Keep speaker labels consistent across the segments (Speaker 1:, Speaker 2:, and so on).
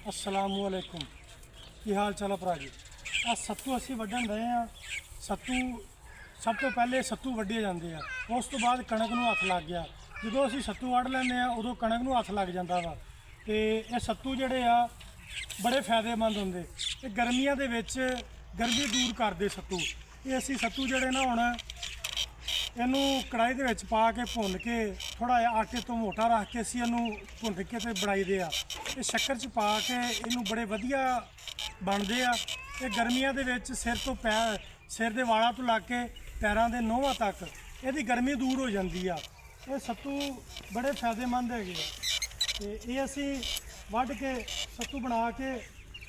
Speaker 1: असलामुअलैकुम की हाल चाल है भरा जी। आ सत्तू असी वड्ढन रहे हैं। सत्तू सब तो पहले सत्तू वड्ढे जाते हैं, उस तो बाद कणक नूं हत्थ लग गया। जो असी सत्तू वड्ढ लैंदे आ उदों कणक नूं हत्थ लग जाता वा। ते ये सत्तू जिहड़े आ बड़े फायदेमंद होंदे। ये गर्मियां दे विच गर्मी दूर करदे सत्तू। ये असी सत्तू जिहड़े ना हुण इनू कढ़ाई दे विच पा के भुन के थोड़ा जिहा आटे तो मोटा रख के असी इनू भुन के ते बनाई दे आ। ये शक्कर च पा के इनू बड़े वधिया बनदे आ। ये गर्मियां दे विच सिर तो पैर सिर दे वालों तो लग के पैरों के नोहां तक इहदी गर्मी दूर हो जाती आ। ये सत्तू बड़े फायदेमंद है। तो ये असी वढ़ के सत्तू बना के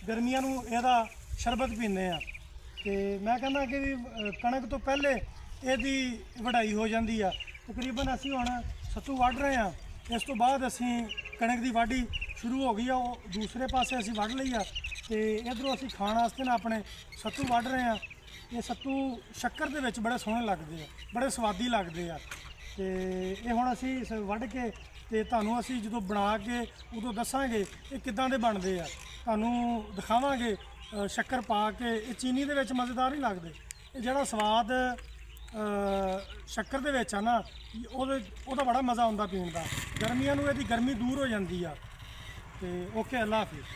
Speaker 1: गर्मियां नूं इहदा शरबत पींदे आ। तो मैं कहना कि कणक तो पहले ਇਹਦੀ ਵਢਾਈ ਹੋ ਜਾਂਦੀ ਆ। ਤਕਰੀਬਨ ਅਸੀਂ ਹੁਣ ਸੱਤੂ ਵੱਢ ਰਹੇ ਆ। ਇਸ ਤੋਂ ਬਾਅਦ ਅਸੀਂ ਕਣਕ ਦੀ ਵਾਢੀ ਸ਼ੁਰੂ ਹੋ ਗਈ ਆ। ਉਹ ਦੂਸਰੇ ਪਾਸੇ ਅਸੀਂ ਵੱਢ ਲਈ ਆ ਤੇ ਇਧਰੋਂ ਅਸੀਂ ਖਾਣ ਵਾਸਤੇ ਨਾ ਆਪਣੇ ਸੱਤੂ ਵੱਢ ਰਹੇ ਆ। ਇਹ ਸੱਤੂ ਸ਼ੱਕਰ ਦੇ ਵਿੱਚ ਬੜੇ ਸੋਹਣੇ ਲੱਗਦੇ ਆ, ਬੜੇ ਸਵਾਦੀ ਲੱਗਦੇ ਆ। ਤੇ ਇਹ ਹੁਣ ਅਸੀਂ ਵੱਢ ਕੇ ਤੇ ਤੁਹਾਨੂੰ ਅਸੀਂ ਜਦੋਂ ਬਣਾ ਕੇ ਉਦੋਂ ਦੱਸਾਂਗੇ ਇਹ ਕਿੱਦਾਂ ਦੇ ਬਣਦੇ ਆ। ਤੁਹਾਨੂੰ ਦਿਖਾਵਾਂਗੇ ਸ਼ੱਕਰ ਪਾ ਕੇ। ਇਹ ਚੀਨੀ ਦੇ ਵਿੱਚ ਮਜ਼ੇਦਾਰ ਨਹੀਂ ਲੱਗਦੇ। ਇਹ ਜਿਹੜਾ ਸਵਾਦ शक्कर दे विच आ ना ਉਹਦਾ बड़ा मज़ा आउंदा पीण दा। गर्मियां नूं इहदी गर्मी दूर हो जाती आ। ते ओके, अल्लाह हाफिज़।